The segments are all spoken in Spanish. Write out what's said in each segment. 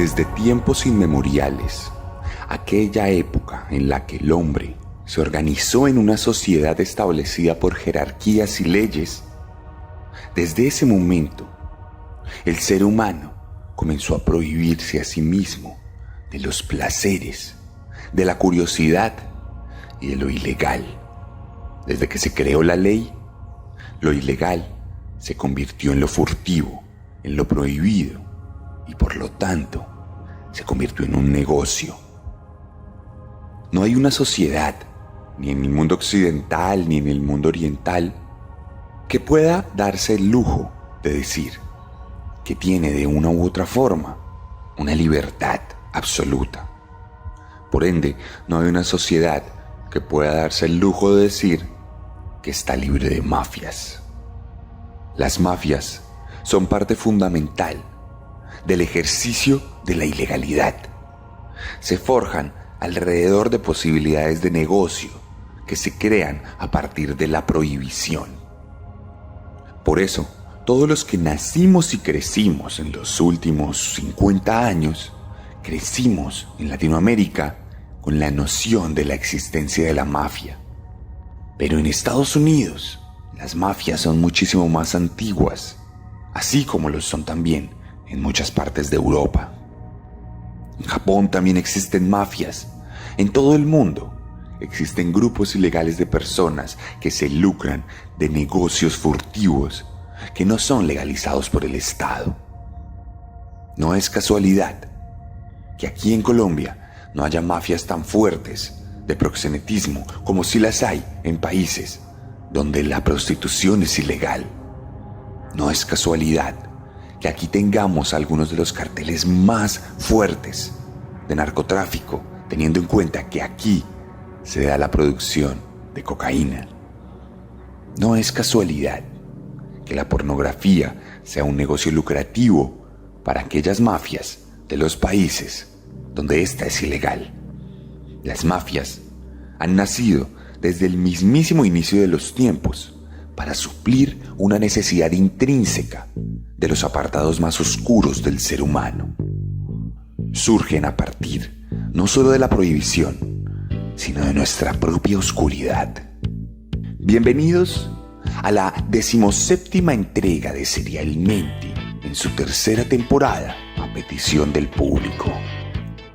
desde tiempos inmemoriales, aquella época en la que el hombre se organizó en una sociedad establecida por jerarquías y leyes, desde ese momento, el ser humano comenzó a prohibirse a sí mismo de los placeres, de la curiosidad y de lo ilegal. Desde que se creó la ley, lo ilegal se convirtió en lo furtivo, en lo prohibido, y por lo tanto se convirtió en un negocio. No hay una sociedad, ni en el mundo occidental ni en el mundo oriental, que pueda darse el lujo de decir que tiene de una u otra forma una libertad absoluta. Por ende, no hay una sociedad que pueda darse el lujo de decir que está libre de mafias. Las mafias son parte fundamental del ejercicio de la ilegalidad. Se forjan alrededor de posibilidades de negocio que se crean a partir de la prohibición. Por eso, todos los que nacimos y crecimos en los últimos 50 años, crecimos en Latinoamérica con la noción de la existencia de la mafia. Pero en Estados Unidos, las mafias son muchísimo más antiguas, así como lo son también en muchas partes de Europa. En Japón también existen mafias. En todo el mundo existen grupos ilegales de personas que se lucran de negocios furtivos que no son legalizados por el Estado. No es casualidad que aquí en Colombia no haya mafias tan fuertes de proxenetismo como si las hay en países donde la prostitución es ilegal. No es casualidad que aquí tengamos algunos de los carteles más fuertes de narcotráfico, teniendo en cuenta que aquí se da la producción de cocaína. No es casualidad que la pornografía sea un negocio lucrativo para aquellas mafias de los países donde ésta es ilegal. Las mafias han nacido desde el mismísimo inicio de los tiempos para suplir una necesidad intrínseca de los apartados más oscuros del ser humano. Surgen a partir no solo de la prohibición, sino de nuestra propia oscuridad. Bienvenidos a la 17ª entrega de Serialmente en su tercera temporada a petición del público.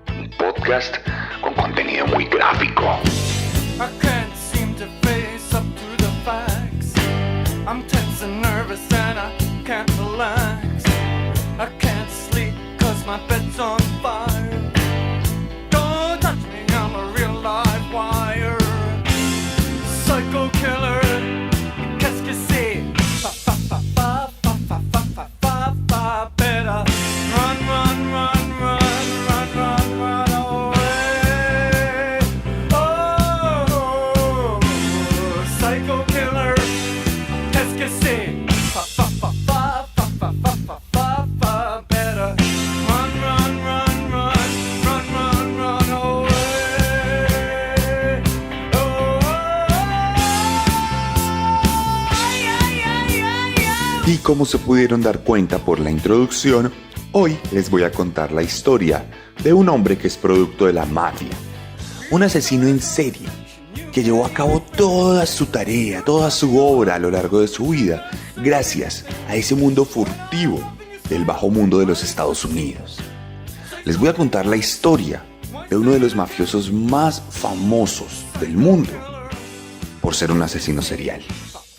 Un podcast con contenido muy gráfico. I can't seem to face up to the facts. I'm tense and nervous and I can't relax. I can't sleep 'cause my bed's on fire. Don't touch me, I'm a real live wire. Psycho killer, qu'est-ce que c'est? Fa fa fa fa fa fa fa fa fa fa. Better run, run, run, run, run, run, run away. Oh, psycho killer, qu'est-ce que c'est? Fa fa fa fa fa fa fa fa fa fa. Better run, run, run, run, run, run, run away. Y como se pudieron dar cuenta por la introducción, hoy les voy a contar la historia de un hombre que es producto de la mafia. Un asesino en serie que llevó a cabo toda su tarea, toda su obra a lo largo de su vida, gracias a ese mundo furtivo del bajo mundo de los Estados Unidos. Les voy a contar la historia de uno de los mafiosos más famosos del mundo por ser un asesino serial.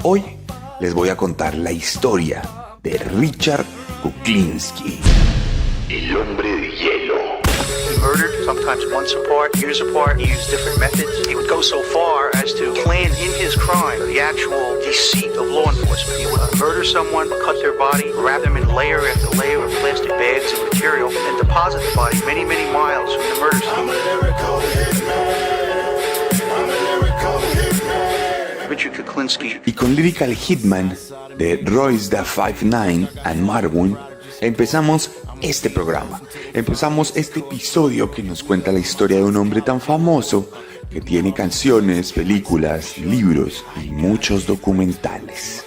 Hoy les voy a contar la historia de Richard Kuklinski, el hombre de hielo. He murdered, sometimes months apart, years apart. He used different methods. He would go so far as to plan in his crime the actual deceit of law enforcement. He would murder someone, cut their body, wrap them in layer after layer of plastic bags and material, and deposit the body many, many miles from the murder scene. Richard Kuklinski. Y con Lyrical Hitman de Royce da 5'9" and Marwan empezamos este programa. Empezamos este episodio que nos cuenta la historia de un hombre tan famoso que tiene canciones, películas, libros y muchos documentales.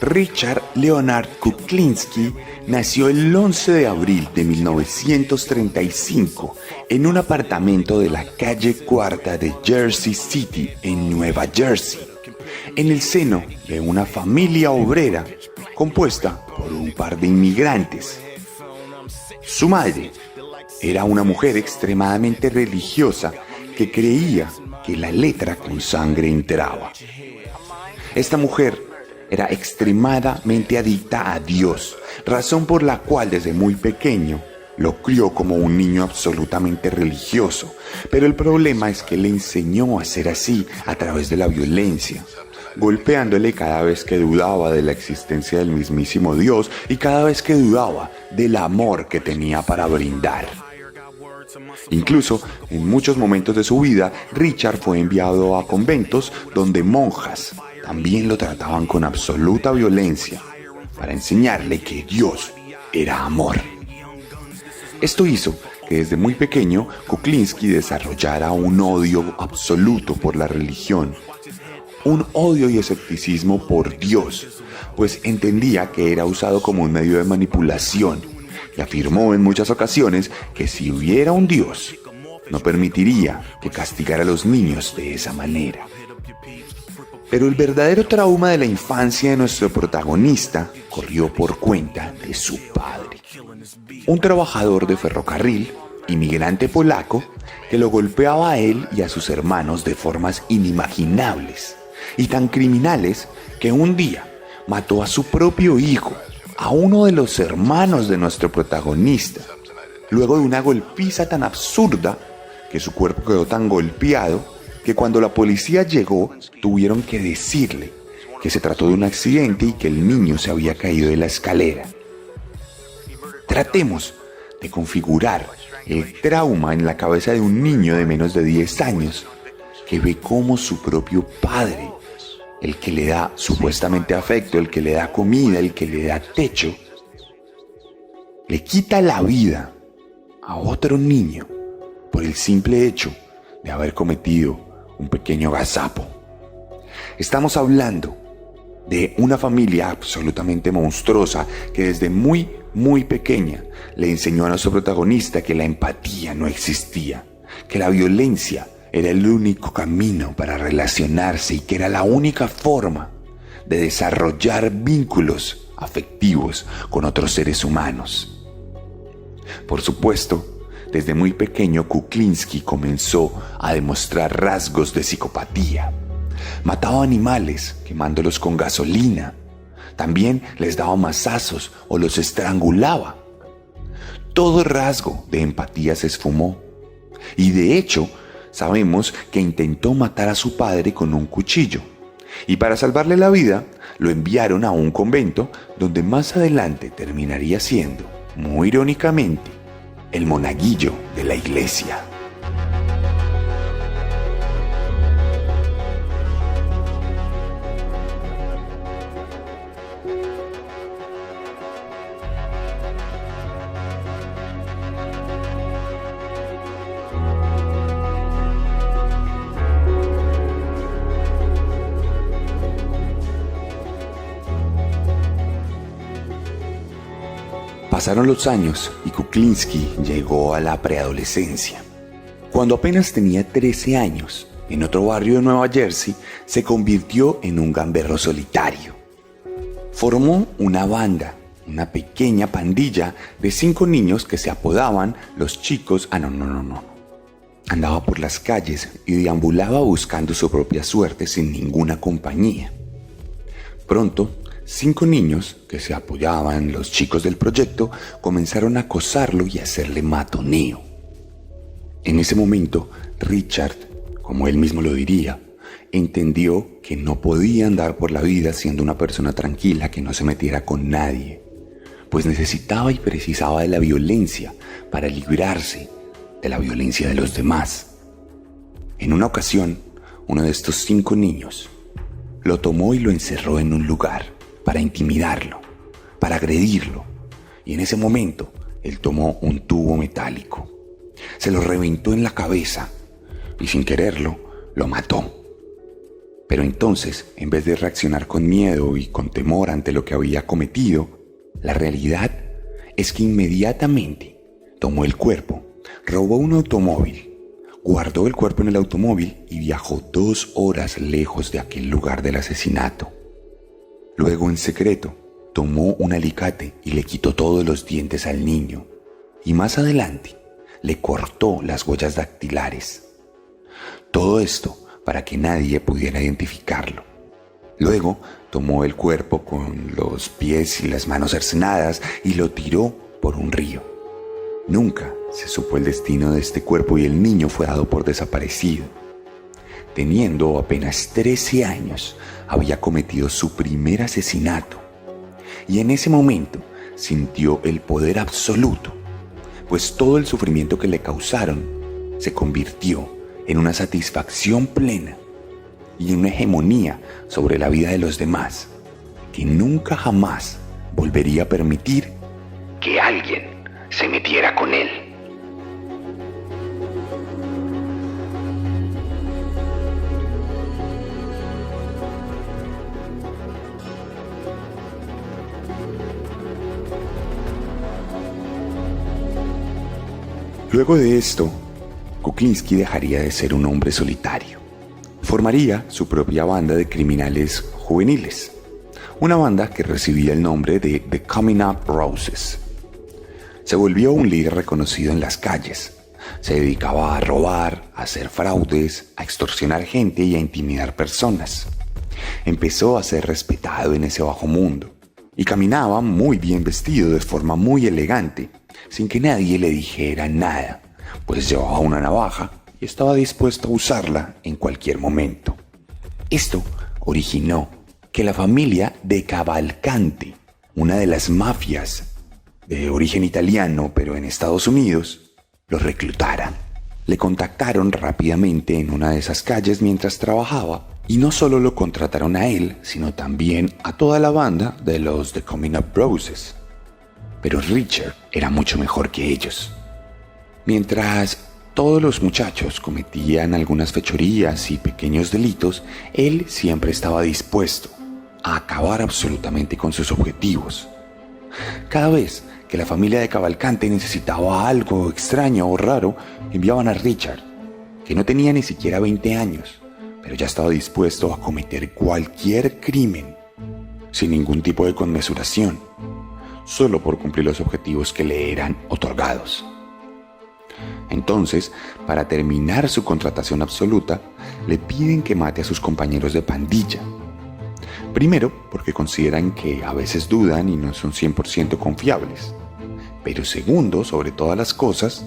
Richard Leonard Kuklinski nació el 11 de abril de 1935 en un apartamento de la calle Cuarta de Jersey City, en Nueva Jersey, en el seno de una familia obrera compuesta por un par de inmigrantes. Su madre era una mujer extremadamente religiosa que creía que la letra con sangre entraba. Esta mujer era extremadamente adicta a Dios, razón por la cual desde muy pequeño lo crió como un niño absolutamente religioso. Pero el problema es que le enseñó a ser así a través de la violencia, golpeándole cada vez que dudaba de la existencia del mismísimo Dios y cada vez que dudaba del amor que tenía para brindar. Incluso, en muchos momentos de su vida, Richard fue enviado a conventos donde monjas también lo trataban con absoluta violencia para enseñarle que Dios era amor. Esto hizo que desde muy pequeño Kuklinski desarrollara un odio absoluto por la religión, un odio y escepticismo por Dios, pues entendía que era usado como un medio de manipulación, y afirmó en muchas ocasiones que si hubiera un Dios, no permitiría que castigara a los niños de esa manera. Pero el verdadero trauma de la infancia de nuestro protagonista corrió por cuenta de su padre, un trabajador de ferrocarril, inmigrante polaco, que lo golpeaba a él y a sus hermanos de formas inimaginables y tan criminales que un día mató a su propio hijo, a uno de los hermanos de nuestro protagonista, luego de una golpiza tan absurda que su cuerpo quedó tan golpeado que cuando la policía llegó tuvieron que decirle que se trató de un accidente y que el niño se había caído de la escalera. Tratemos de configurar el trauma en la cabeza de un niño de menos de 10 años que ve cómo su propio padre, el que le da supuestamente afecto, el que le da comida, el que le da techo, le quita la vida a otro niño por el simple hecho de haber cometido un pequeño gazapo. Estamos hablando de una familia absolutamente monstruosa que desde muy pequeña le enseñó a nuestro protagonista que la empatía no existía, que la violencia era el único camino para relacionarse y que era la única forma de desarrollar vínculos afectivos con otros seres humanos. Por supuesto, desde muy pequeño Kuklinski comenzó a demostrar rasgos de psicopatía. Mataba animales quemándolos con gasolina. También les daba mazazos o los estrangulaba. Todo rasgo de empatía se esfumó. Y de hecho, sabemos que intentó matar a su padre con un cuchillo. Y para salvarle la vida, lo enviaron a un convento donde más adelante terminaría siendo, muy irónicamente, el monaguillo de la iglesia. Pasaron los años y Kuklinski llegó a la preadolescencia. Cuando apenas tenía 13 años, en otro barrio de Nueva Jersey, se convirtió en un gamberro solitario. Formó una banda, una pequeña pandilla de 5 niños que se apodaban los chicos... Andaba por las calles y deambulaba buscando su propia suerte sin ninguna compañía. Pronto, 5 niños, que se apoyaban los chicos del proyecto, comenzaron a acosarlo y a hacerle matoneo. En ese momento, Richard, como él mismo lo diría, entendió que no podía andar por la vida siendo una persona tranquila que no se metiera con nadie, pues necesitaba y precisaba de la violencia para librarse de la violencia de los demás. En una ocasión, uno de estos 5 niños lo tomó y lo encerró en un lugar para intimidarlo, para agredirlo, y en ese momento él tomó un tubo metálico, se lo reventó en la cabeza y sin quererlo lo mató. Pero entonces, en vez de reaccionar con miedo y con temor ante lo que había cometido, la realidad es que inmediatamente tomó el cuerpo, robó un automóvil, guardó el cuerpo en el automóvil y viajó 2 horas lejos de aquel lugar del asesinato. Luego, en secreto, tomó un alicate y le quitó todos los dientes al niño. Y más adelante, le cortó las huellas dactilares. Todo esto para que nadie pudiera identificarlo. Luego, tomó el cuerpo con los pies y las manos cercenadas y lo tiró por un río. Nunca se supo el destino de este cuerpo y el niño fue dado por desaparecido. Teniendo apenas 13 años, había cometido su primer asesinato. Y en ese momento sintió el poder absoluto, pues todo el sufrimiento que le causaron se convirtió en una satisfacción plena y en una hegemonía sobre la vida de los demás, que nunca jamás volvería a permitir que alguien se metiera con él. Luego de esto, Kuklinski dejaría de ser un hombre solitario. Formaría su propia banda de criminales juveniles, una banda que recibía el nombre de The Coming Up Roses. Se volvió un líder reconocido en las calles. Se dedicaba a robar, a hacer fraudes, a extorsionar gente y a intimidar personas. Empezó a ser respetado en ese bajo mundo y caminaba muy bien vestido, de forma muy elegante, sin que nadie le dijera nada, pues llevaba una navaja y estaba dispuesto a usarla en cualquier momento. Esto originó que la familia de Cavalcante, una de las mafias de origen italiano pero en Estados Unidos, lo reclutaran. Le contactaron rápidamente en una de esas calles mientras trabajaba y no solo lo contrataron a él, sino también a toda la banda de los The Coming Up Roses. Pero Richard era mucho mejor que ellos. Mientras todos los muchachos cometían algunas fechorías y pequeños delitos, él siempre estaba dispuesto a acabar absolutamente con sus objetivos. Cada vez que la familia de Cavalcante necesitaba algo extraño o raro, enviaban a Richard, que no tenía ni siquiera 20 años, pero ya estaba dispuesto a cometer cualquier crimen, sin ningún tipo de conmesuración, solo por cumplir los objetivos que le eran otorgados. Entonces, para terminar su contratación absoluta, le piden que mate a sus compañeros de pandilla. Primero, porque consideran que a veces dudan y no son 100% confiables. Pero segundo, sobre todas las cosas,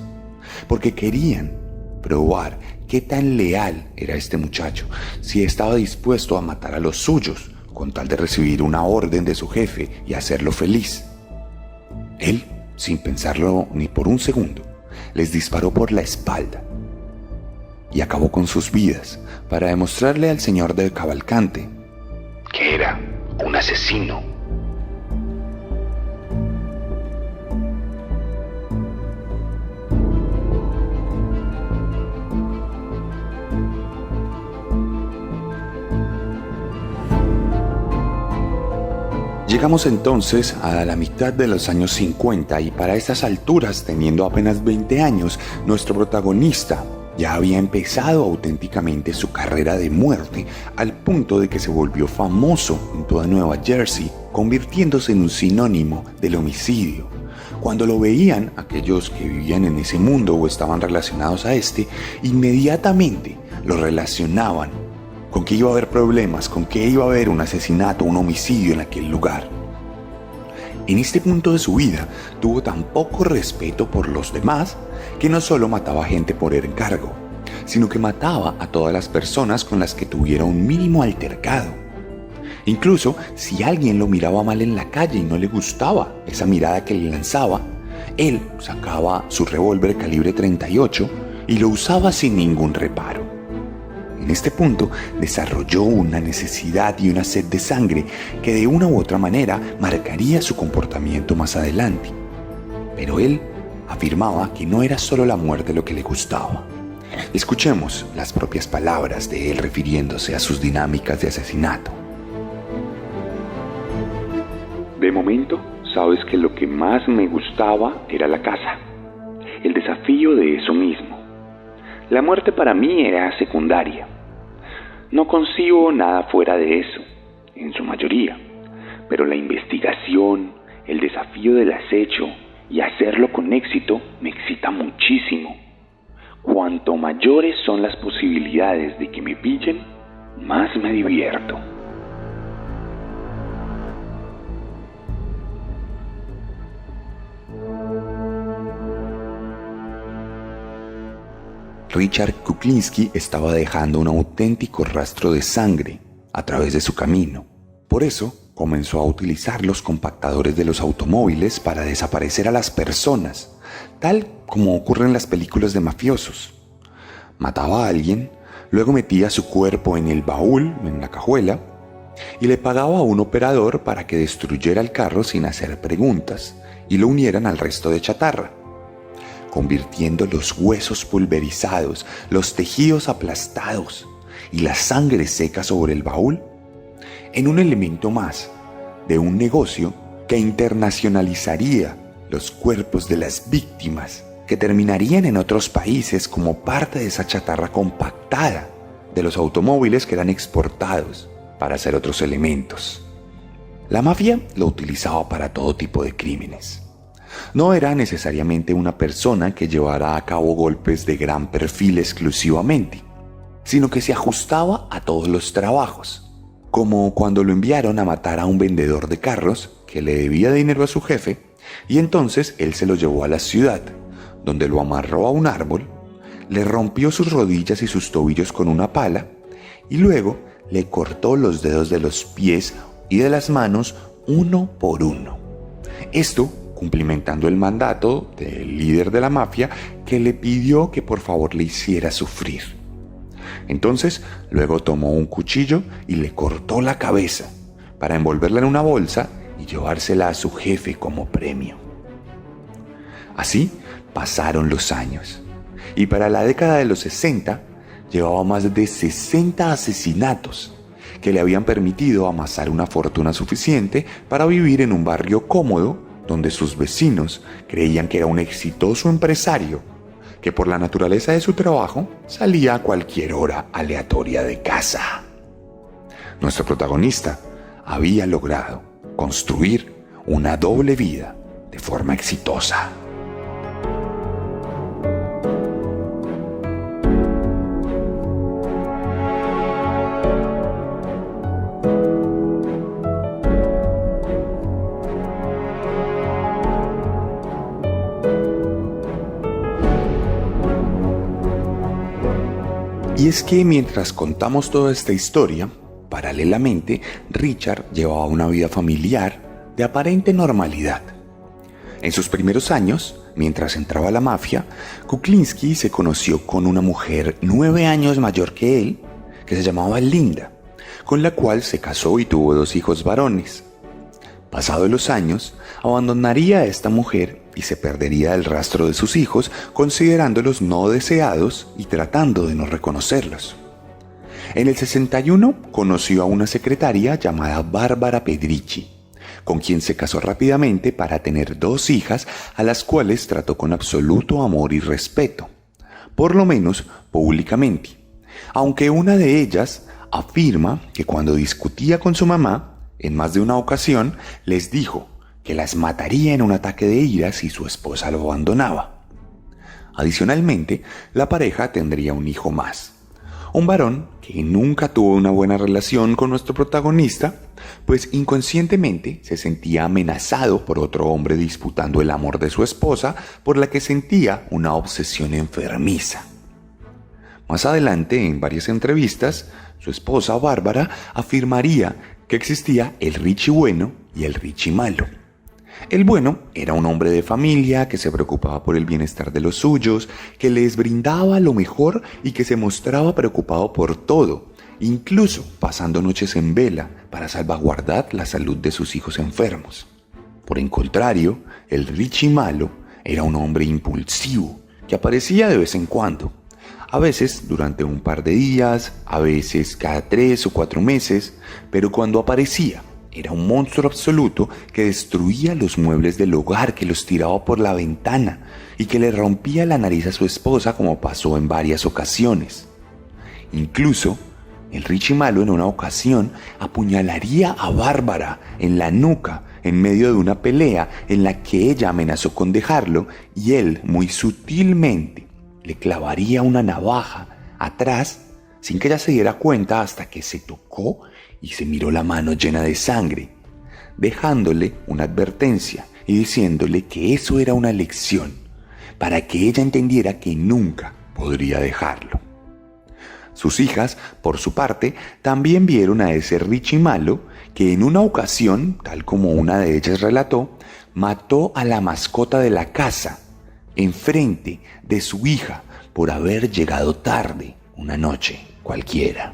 porque querían probar qué tan leal era este muchacho, si estaba dispuesto a matar a los suyos con tal de recibir una orden de su jefe y hacerlo feliz. Él, sin pensarlo ni por un segundo, les disparó por la espalda y acabó con sus vidas para demostrarle al señor del Cavalcante que era un asesino. Llegamos entonces a la mitad de los años 50 y para estas alturas, teniendo apenas 20 años, nuestro protagonista ya había empezado auténticamente su carrera de muerte al punto de que se volvió famoso en toda Nueva Jersey, convirtiéndose en un sinónimo del homicidio. Cuando lo veían, aquellos que vivían en ese mundo o estaban relacionados a este, inmediatamente lo relacionaban con que iba a haber problemas, con que iba a haber un asesinato, un homicidio en aquel lugar. En este punto de su vida tuvo tan poco respeto por los demás que no solo mataba gente por encargo, sino que mataba a todas las personas con las que tuviera un mínimo altercado. Incluso si alguien lo miraba mal en la calle y no le gustaba esa mirada que le lanzaba, él sacaba su revólver calibre 38 y lo usaba sin ningún reparo. En este punto desarrolló una necesidad y una sed de sangre que de una u otra manera marcaría su comportamiento más adelante. Pero él afirmaba que no era solo la muerte lo que le gustaba. Escuchemos las propias palabras de él refiriéndose a sus dinámicas de asesinato. De momento, sabes que lo que más me gustaba era la caza, el desafío de eso mismo. La muerte para mí era secundaria. No concibo nada fuera de eso, en su mayoría, pero la investigación, el desafío del acecho y hacerlo con éxito me excita muchísimo. Cuanto mayores son las posibilidades de que me pillen, más me divierto. Richard Kuklinski estaba dejando un auténtico rastro de sangre a través de su camino. Por eso, comenzó a utilizar los compactadores de los automóviles para desaparecer a las personas, tal como ocurre en las películas de mafiosos. Mataba a alguien, luego metía su cuerpo en el baúl, en la cajuela, y le pagaba a un operador para que destruyera el carro sin hacer preguntas y lo unieran al resto de chatarra, convirtiendo los huesos pulverizados, los tejidos aplastados y la sangre seca sobre el baúl en un elemento más de un negocio que internacionalizaría los cuerpos de las víctimas, que terminarían en otros países como parte de esa chatarra compactada de los automóviles que eran exportados para hacer otros elementos. La mafia lo utilizaba para todo tipo de crímenes. No era necesariamente una persona que llevara a cabo golpes de gran perfil exclusivamente, sino que se ajustaba a todos los trabajos, como cuando lo enviaron a matar a un vendedor de carros que le debía dinero a su jefe, y entonces él se lo llevó a la ciudad, donde lo amarró a un árbol, le rompió sus rodillas y sus tobillos con una pala, y luego le cortó los dedos de los pies y de las manos uno por uno. Esto cumplimentando el mandato del líder de la mafia, que le pidió que por favor le hiciera sufrir. Entonces, luego tomó un cuchillo y le cortó la cabeza para envolverla en una bolsa y llevársela a su jefe como premio. Así pasaron los años, y para la década de los 60 llevaba más de 60 asesinatos que le habían permitido amasar una fortuna suficiente para vivir en un barrio cómodo donde sus vecinos creían que era un exitoso empresario que por la naturaleza de su trabajo salía a cualquier hora aleatoria de casa. Nuestro protagonista había logrado construir una doble vida de forma exitosa. Y es que mientras contamos toda esta historia, paralelamente, Richard llevaba una vida familiar de aparente normalidad. En sus primeros años, mientras entraba a la mafia, Kuklinski se conoció con una mujer 9 años mayor que él, que se llamaba Linda, con la cual se casó y tuvo 2 hijos varones. Pasados los años, abandonaría a esta mujer y se perdería el rastro de sus hijos, considerándolos no deseados y tratando de no reconocerlos. En el 61 conoció a una secretaria llamada Bárbara Pedrici, con quien se casó rápidamente para tener 2 hijas a las cuales trató con absoluto amor y respeto, por lo menos públicamente, aunque una de ellas afirma que cuando discutía con su mamá, en más de una ocasión les dijo que las mataría en un ataque de ira si su esposa lo abandonaba. Adicionalmente, la pareja tendría un hijo más, un varón que nunca tuvo una buena relación con nuestro protagonista, pues inconscientemente se sentía amenazado por otro hombre disputando el amor de su esposa, por la que sentía una obsesión enfermiza. Más adelante, en varias entrevistas, su esposa Bárbara afirmaría que existía el Richie bueno y el Richie malo. El bueno era un hombre de familia que se preocupaba por el bienestar de los suyos, que les brindaba lo mejor y que se mostraba preocupado por todo, incluso pasando noches en vela para salvaguardar la salud de sus hijos enfermos. Por el contrario, el Richie malo era un hombre impulsivo que aparecía de vez en cuando, a veces durante un par de días, a veces cada 3 o 4 meses, pero cuando aparecía, era un monstruo absoluto que destruía los muebles del hogar, que los tiraba por la ventana y que le rompía la nariz a su esposa, como pasó en varias ocasiones. Incluso, el Richie malo en una ocasión apuñalaría a Bárbara en la nuca en medio de una pelea en la que ella amenazó con dejarlo y él, muy sutilmente, le clavaría una navaja atrás sin que ella se diera cuenta hasta que se tocó y se miró la mano llena de sangre, dejándole una advertencia y diciéndole que eso era una lección para que ella entendiera que nunca podría dejarlo. Sus hijas, por su parte, también vieron a ese Richie malo que en una ocasión, tal como una de ellas relató, mató a la mascota de la casa enfrente de su hija por haber llegado tarde una noche cualquiera.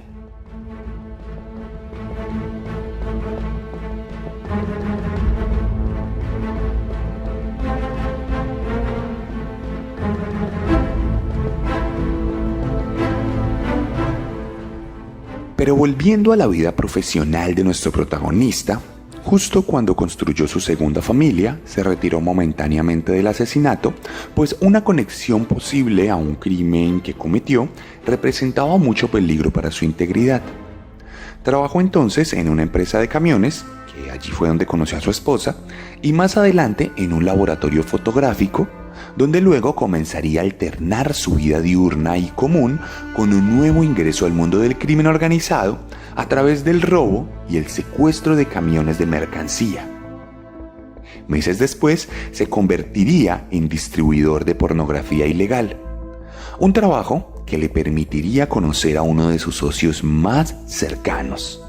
Pero volviendo a la vida profesional de nuestro protagonista, justo cuando construyó su segunda familia, se retiró momentáneamente del asesinato, pues una conexión posible a un crimen que cometió representaba mucho peligro para su integridad. Trabajó entonces en una empresa de camiones, que allí fue donde conoció a su esposa, y más adelante en un laboratorio fotográfico, donde luego comenzaría a alternar su vida diurna y común con un nuevo ingreso al mundo del crimen organizado a través del robo y el secuestro de camiones de mercancía. Meses después se convertiría en distribuidor de pornografía ilegal, un trabajo que le permitiría conocer a uno de sus socios más cercanos,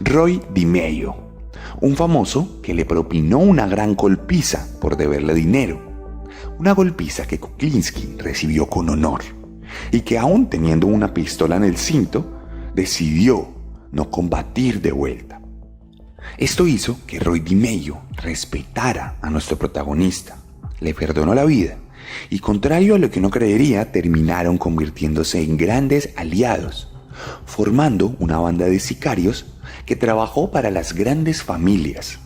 Roy DiMeglio, un famoso que le propinó una gran golpiza por deberle dinero. Una golpiza que Kuklinski recibió con honor y que, aún teniendo una pistola en el cinto, decidió no combatir de vuelta. Esto hizo que Roy DiMeglio respetara a nuestro protagonista, le perdonó la vida y, contrario a lo que uno creería, terminaron convirtiéndose en grandes aliados, formando una banda de sicarios que trabajó para las grandes familias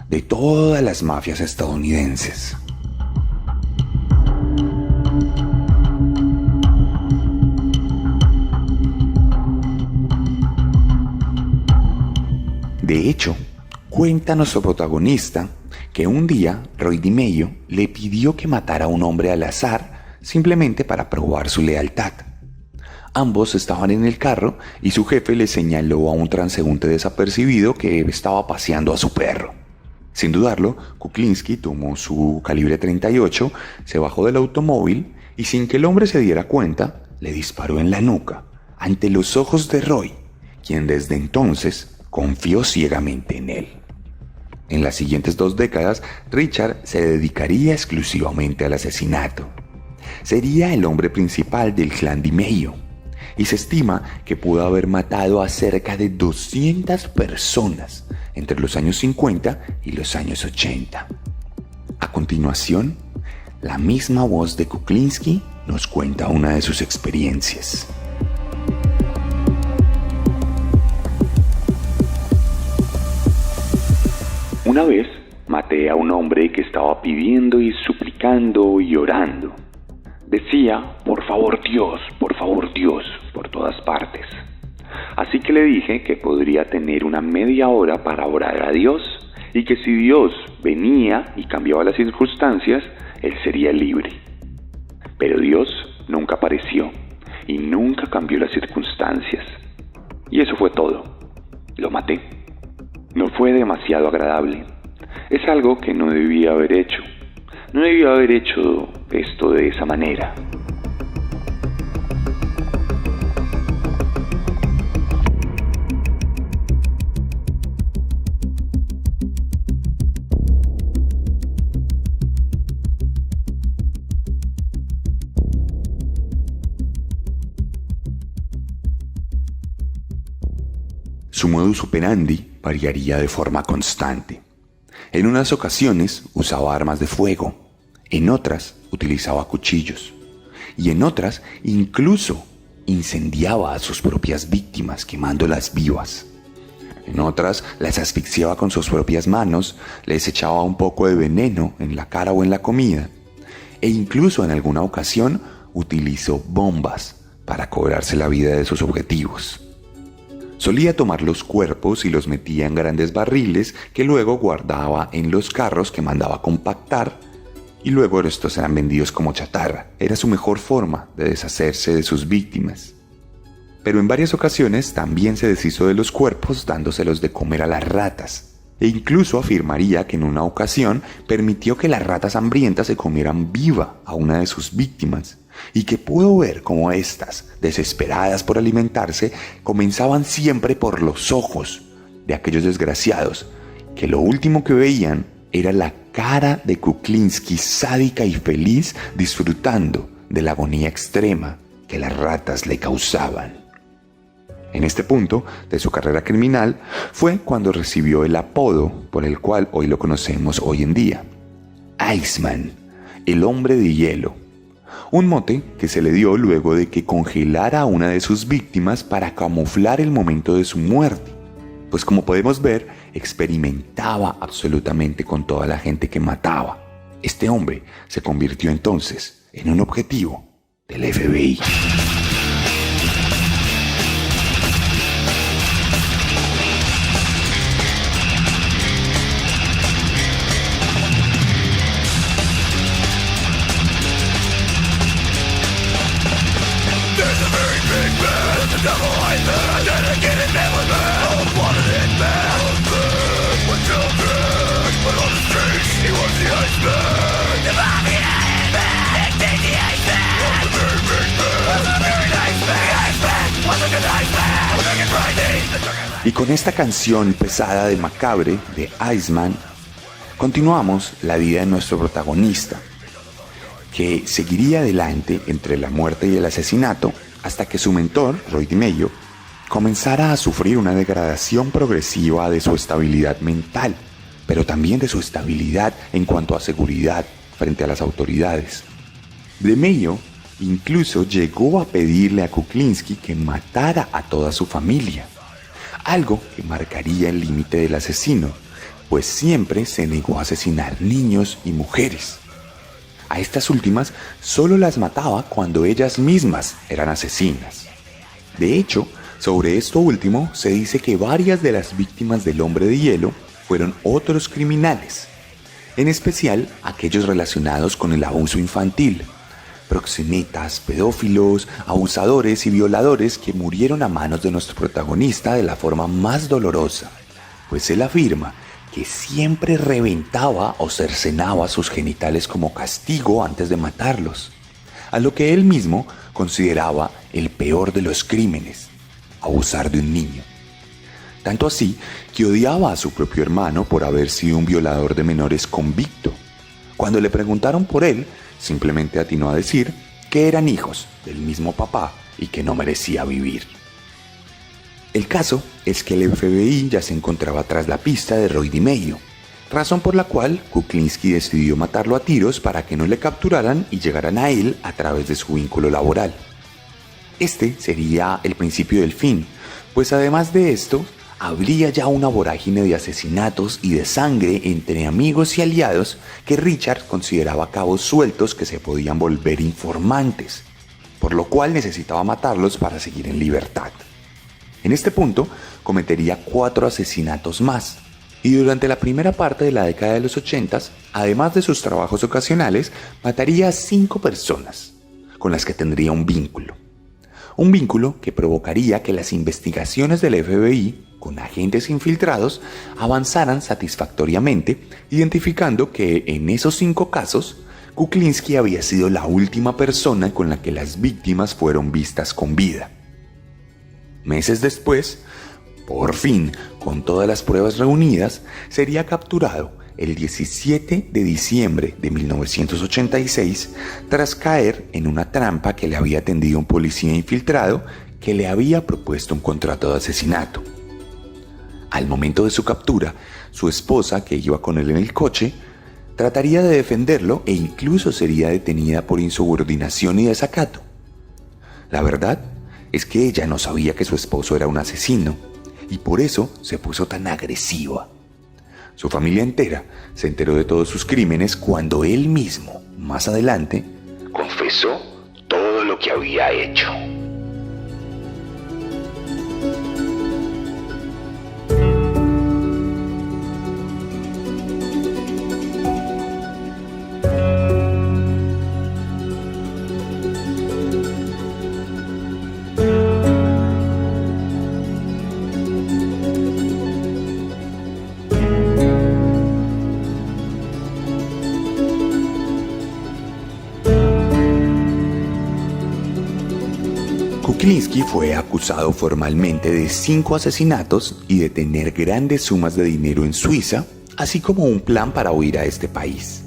de todas las mafias estadounidenses. De hecho, cuenta nuestro protagonista que un día Roy DiMeglio le pidió que matara a un hombre al azar simplemente para probar su lealtad. Ambos estaban en el carro y su jefe le señaló a un transeúnte desapercibido que estaba paseando a su perro. Sin dudarlo, Kuklinski tomó su calibre 38, se bajó del automóvil y, sin que el hombre se diera cuenta, le disparó en la nuca ante los ojos de Roy, quien desde entonces confió ciegamente en él. En las siguientes 2 décadas, Richard se dedicaría exclusivamente al asesinato. Sería el hombre principal del clan DiMeglio, y se estima que pudo haber matado a cerca de 200 personas entre los años 50 y los años 80. A continuación, la misma voz de Kuklinski nos cuenta una de sus experiencias. Una vez maté a un hombre que estaba pidiendo y suplicando y orando. Decía, por favor Dios, por todas partes. Así que le dije que podría tener una media hora para orar a Dios y que si Dios venía y cambiaba las circunstancias, él sería libre. Pero Dios nunca apareció y nunca cambió las circunstancias. Y eso fue todo. Lo maté. No fue demasiado agradable. Es algo que no debía haber hecho. No debía haber hecho esto de esa manera. Su modus operandi variaría de forma constante. En unas ocasiones usaba armas de fuego, en otras utilizaba cuchillos y en otras incluso incendiaba a sus propias víctimas, quemándolas vivas. En otras, las asfixiaba con sus propias manos, les echaba un poco de veneno en la cara o en la comida, e incluso en alguna ocasión utilizó bombas para cobrarse la vida de sus objetivos. Solía tomar los cuerpos y los metía en grandes barriles que luego guardaba en los carros que mandaba compactar, y luego estos eran vendidos como chatarra. Era su mejor forma de deshacerse de sus víctimas. Pero en varias ocasiones también se deshizo de los cuerpos dándoselos de comer a las ratas, e incluso afirmaría que en una ocasión permitió que las ratas hambrientas se comieran viva a una de sus víctimas, y que pudo ver cómo éstas, desesperadas por alimentarse, comenzaban siempre por los ojos de aquellos desgraciados, que lo último que veían era la cara de Kuklinski sádica y feliz disfrutando de la agonía extrema que las ratas le causaban. En este punto de su carrera criminal fue cuando recibió el apodo por el cual hoy lo conocemos hoy en día: Iceman, el hombre de hielo. Un mote que se le dio luego de que congelara a una de sus víctimas para camuflar el momento de su muerte, pues como podemos ver, experimentaba absolutamente con toda la gente que mataba. Este hombre se convirtió entonces en un objetivo del FBI. Y con esta canción pesada de Macabre de Iceman, continuamos la vida de nuestro protagonista, que seguiría adelante entre la muerte y el asesinato hasta que su mentor, Roy DeMeo, comenzara a sufrir una degradación progresiva de su estabilidad mental, pero también de su estabilidad en cuanto a seguridad frente a las autoridades. DeMeo incluso llegó a pedirle a Kuklinski que matara a toda su familia, algo que marcaría el límite del asesino, pues siempre se negó a asesinar niños y mujeres. A estas últimas solo las mataba cuando ellas mismas eran asesinas. De hecho, sobre esto último se dice que varias de las víctimas del hombre de hielo fueron otros criminales, en especial aquellos relacionados con el abuso infantil, proxenetas, pedófilos, abusadores y violadores que murieron a manos de nuestro protagonista de la forma más dolorosa, pues él afirma que siempre reventaba o cercenaba sus genitales como castigo antes de matarlos, a lo que él mismo consideraba el peor de los crímenes: abusar de un niño. Tanto así que odiaba a su propio hermano por haber sido un violador de menores convicto. Cuando le preguntaron por él, simplemente atinó a decir que eran hijos del mismo papá y que no merecía vivir. El caso es que el FBI ya se encontraba tras la pista de Roy DeMeo, razón por la cual Kuklinski decidió matarlo a tiros para que no le capturaran y llegaran a él a través de su vínculo laboral. Este sería el principio del fin, pues además de esto, habría ya una vorágine de asesinatos y de sangre entre amigos y aliados que Richard consideraba cabos sueltos que se podían volver informantes, por lo cual necesitaba matarlos para seguir en libertad. En este punto, cometería 4 asesinatos más, y durante la primera parte de la década de los 80, además de sus trabajos ocasionales, mataría a 5 personas, con las que tendría un vínculo. Un vínculo que provocaría que las investigaciones del FBI, con agentes infiltrados, avanzaran satisfactoriamente, identificando que en esos 5 casos, Kuklinski había sido la última persona con la que las víctimas fueron vistas con vida. Meses después, por fin, con todas las pruebas reunidas, sería capturado el 17 de diciembre de 1986 tras caer en una trampa que le había tendido un policía infiltrado que le había propuesto un contrato de asesinato. Al momento de su captura, su esposa, que iba con él en el coche, trataría de defenderlo e incluso sería detenida por insubordinación y desacato. La verdad es que ella no sabía que su esposo era un asesino y por eso se puso tan agresiva. Su familia entera se enteró de todos sus crímenes cuando él mismo, más adelante, confesó todo lo que había hecho. Kuklinski fue acusado formalmente de 5 asesinatos y de tener grandes sumas de dinero en Suiza, así como un plan para huir a este país.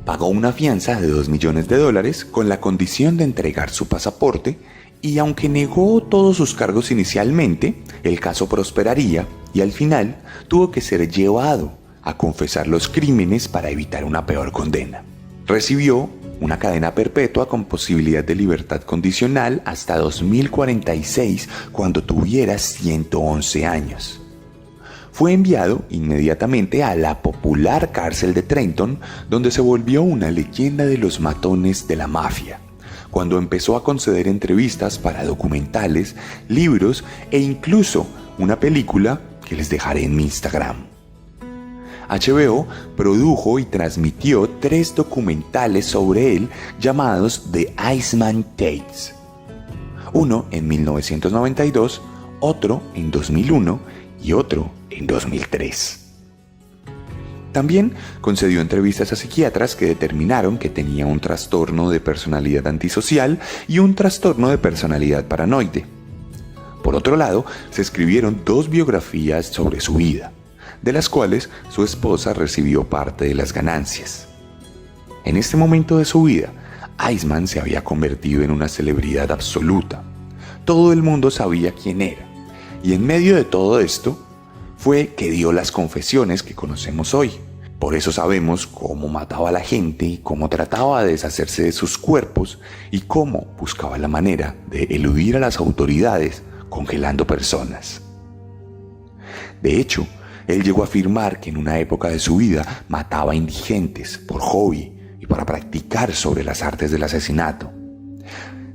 Pagó una fianza de $2 millones con la condición de entregar su pasaporte y aunque negó todos sus cargos inicialmente, el caso prosperaría y al final tuvo que ser llevado a confesar los crímenes para evitar una peor condena. Recibió una cadena perpetua con posibilidad de libertad condicional hasta 2046 cuando tuviera 111 años. Fue enviado inmediatamente a la popular cárcel de Trenton, donde se volvió una leyenda de los matones de la mafia, cuando empezó a conceder entrevistas para documentales, libros e incluso una película que les dejaré en mi Instagram. HBO produjo y transmitió 3 documentales sobre él llamados The Iceman Tapes. Uno en 1992, otro en 2001 y otro en 2003. También concedió entrevistas a psiquiatras que determinaron que tenía un trastorno de personalidad antisocial y un trastorno de personalidad paranoide. Por otro lado, se escribieron 2 biografías sobre su vida, de las cuales su esposa recibió parte de las ganancias. En este momento de su vida, Iceman se había convertido en una celebridad absoluta. Todo el mundo sabía quién era, y en medio de todo esto fue que dio las confesiones que conocemos hoy. Por eso sabemos cómo mataba a la gente, cómo trataba de deshacerse de sus cuerpos y cómo buscaba la manera de eludir a las autoridades congelando personas. De hecho, él llegó a afirmar que en una época de su vida mataba indigentes por hobby y para practicar sobre las artes del asesinato.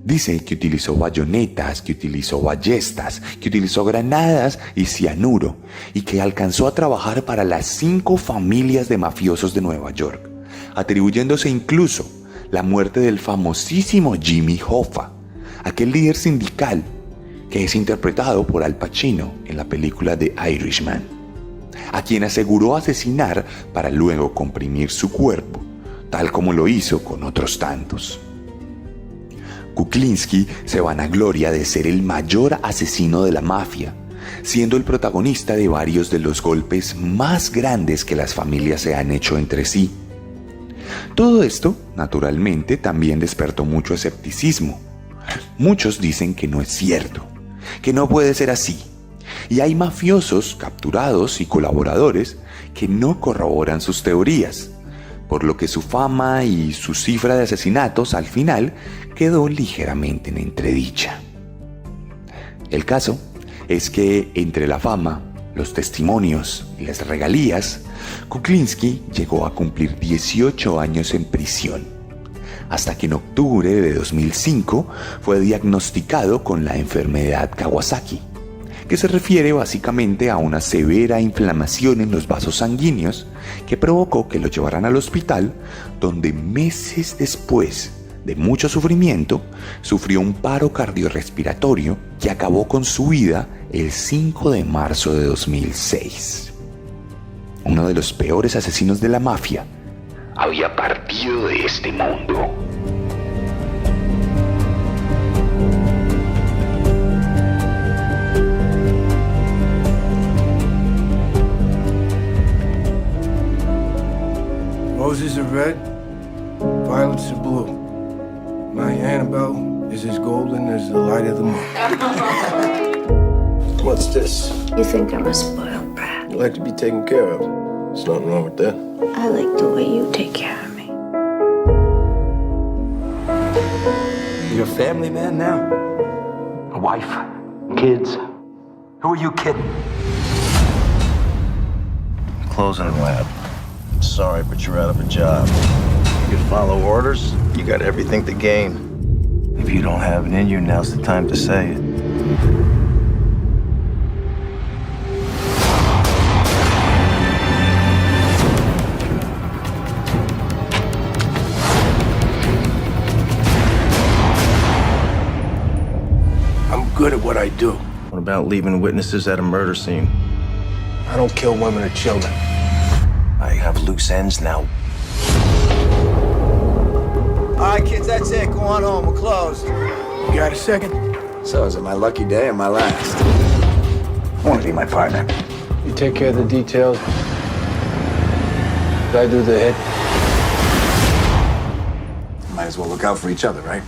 Dice que utilizó bayonetas, que utilizó ballestas, que utilizó granadas y cianuro y que alcanzó a trabajar para las 5 familias de mafiosos de Nueva York, atribuyéndose incluso la muerte del famosísimo Jimmy Hoffa, aquel líder sindical que es interpretado por Al Pacino en la película The Irishman, a quien aseguró asesinar para luego comprimir su cuerpo, tal como lo hizo con otros tantos. Kuklinski se vanagloria de ser el mayor asesino de la mafia, siendo el protagonista de varios de los golpes más grandes que las familias se han hecho entre sí. Todo esto, naturalmente, también despertó mucho escepticismo. Muchos dicen que no es cierto, que no puede ser así. Y hay mafiosos capturados y colaboradores que no corroboran sus teorías, por lo que su fama y su cifra de asesinatos al final quedó ligeramente en entredicha. El caso es que entre la fama, los testimonios y las regalías, Kuklinski llegó a cumplir 18 años en prisión, hasta que en octubre de 2005 fue diagnosticado con la enfermedad Kawasaki, que se refiere básicamente a una severa inflamación en los vasos sanguíneos que provocó que lo llevaran al hospital, donde meses después de mucho sufrimiento, sufrió un paro cardiorrespiratorio que acabó con su vida el 5 de marzo de 2006. Uno de los peores asesinos de la mafia había partido de este mundo. Roses are red, violets are blue. My Annabelle is as golden as the light of the moon. What's this? You think I'm a spoiled brat? You like to be taken care of. There's nothing wrong with that. I like the way you take care of me. You're a family man now. wife, kids. Who are you kidding? Closing lab. Sorry, but you're out of a job. You follow orders, you got everything to gain. If you don't have it in you, now's the time to say it. I'm good at what I do. What about leaving witnesses at a murder scene? I don't kill women or children. I have loose ends now. All right, kids, that's it. Go on home. We're closed. You got a second? So is it my lucky day or my last? I want to be my partner. You take care of the details. I do the hit. Might as well look out for each other, right?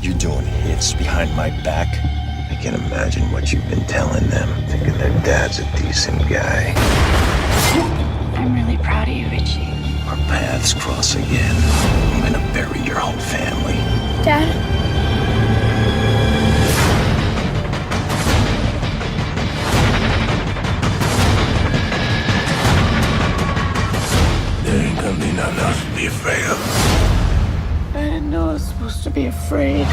You're doing hits behind my back. I can imagine what you've been telling them, thinking their dad's a decent guy. I'm really proud of you, Richie. Our paths cross again. I'm gonna bury your whole family. Dad? There ain't gonna be nothing else to be afraid of. I didn't know I was supposed to be afraid.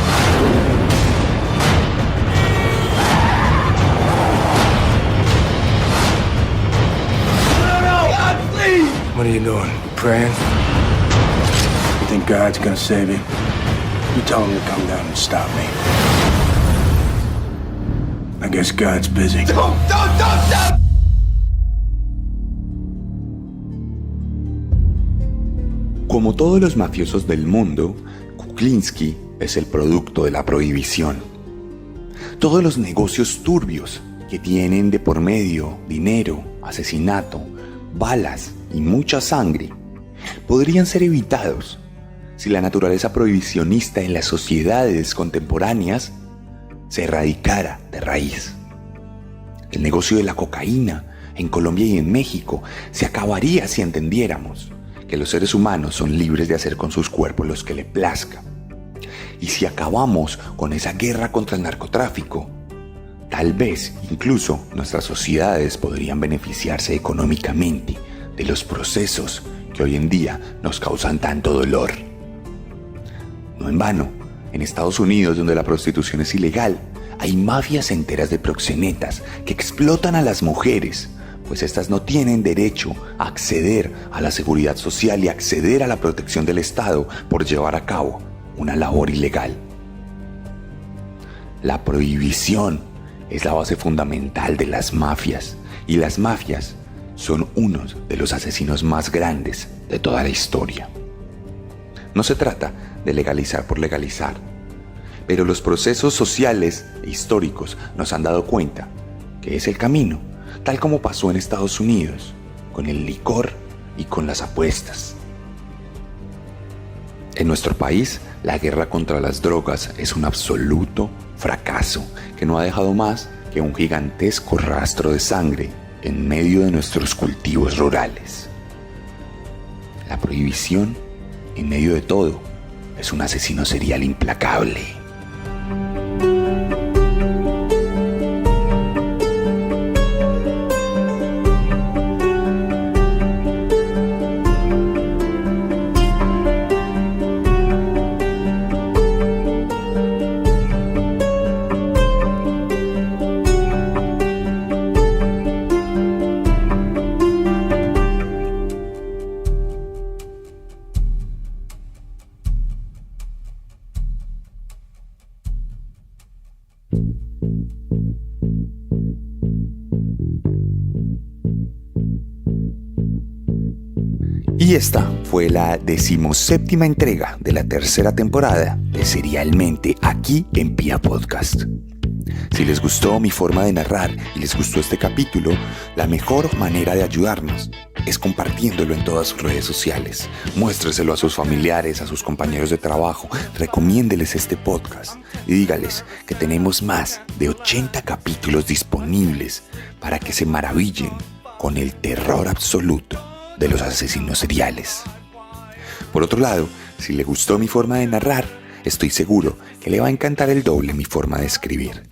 What are you doing? You praying? You think God's gonna save you? You tell him to come down and stop me. I guess God's busy. Don't! Como todos los mafiosos del mundo, Kuklinski es el producto de la prohibición. Todos los negocios turbios que tienen de por medio dinero, asesinato, balas y mucha sangre podrían ser evitados si la naturaleza prohibicionista en las sociedades contemporáneas se erradicara de raíz. El negocio de la cocaína en Colombia y en México se acabaría si entendiéramos que los seres humanos son libres de hacer con sus cuerpos lo que les plazca. Y si acabamos con esa guerra contra el narcotráfico, tal vez incluso nuestras sociedades podrían beneficiarse económicamente de los procesos que hoy en día nos causan tanto dolor. No en vano, en Estados Unidos, donde la prostitución es ilegal, hay mafias enteras de proxenetas que explotan a las mujeres, pues estas no tienen derecho a acceder a la seguridad social y acceder a la protección del Estado por llevar a cabo una labor ilegal. La prohibición es la base fundamental de las mafias, y las mafias son unos de los asesinos más grandes de toda la historia. No se trata de legalizar por legalizar, pero los procesos sociales e históricos nos han dado cuenta que es el camino, tal como pasó en Estados Unidos, con el licor y con las apuestas. En nuestro país, la guerra contra las drogas es un absoluto fracaso que no ha dejado más que un gigantesco rastro de sangre en medio de nuestros cultivos rurales. La prohibición, en medio de todo, es un asesino serial implacable. Y esta fue la 17ª entrega de la tercera temporada de Serialmente, aquí en Pia Podcast. Si les gustó mi forma de narrar y les gustó este capítulo, la mejor manera de ayudarnos es compartiéndolo en todas sus redes sociales. Muéstreselo a sus familiares, a sus compañeros de trabajo, recomiéndeles este podcast y dígales que tenemos más de 80 capítulos disponibles para que se maravillen con el terror absoluto de los asesinos seriales. Por otro lado, si le gustó mi forma de narrar, estoy seguro que le va a encantar el doble mi forma de escribir.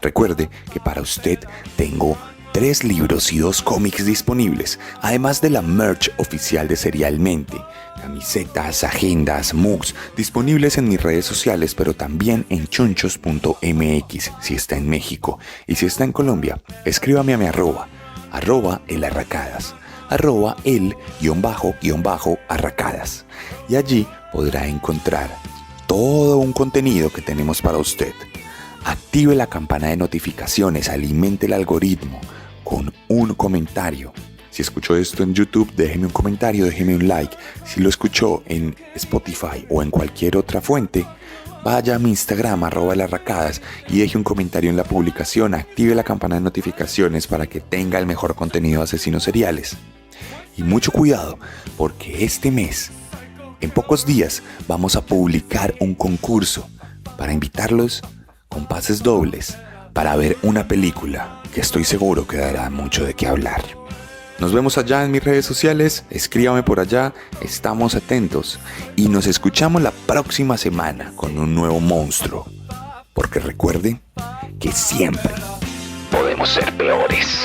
Recuerde que para usted tengo 3 libros y 2 cómics disponibles, además de la merch oficial de Serialmente, camisetas, agendas, mugs, disponibles en mis redes sociales, pero también en chunchos.mx si está en México, y si está en Colombia, escríbame a mi arroba @elarracadas, @el_arracadas, y allí podrá encontrar todo un contenido que tenemos para usted. Active la campana de notificaciones, alimente el algoritmo con un comentario. Si escuchó esto en YouTube, déjeme un comentario, déjeme un like. Si lo escuchó en Spotify o en cualquier otra fuente, vaya a mi Instagram, @elarracadas, y deje un comentario en la publicación. Active la campana de notificaciones para que tenga el mejor contenido de asesinos seriales. Y mucho cuidado, porque este mes, en pocos días, vamos a publicar un concurso para invitarlos con pases dobles para ver una película que estoy seguro que dará mucho de qué hablar. Nos vemos allá en mis redes sociales, escríbame por allá, estamos atentos y nos escuchamos la próxima semana con un nuevo monstruo. Porque recuerde que siempre podemos ser peores.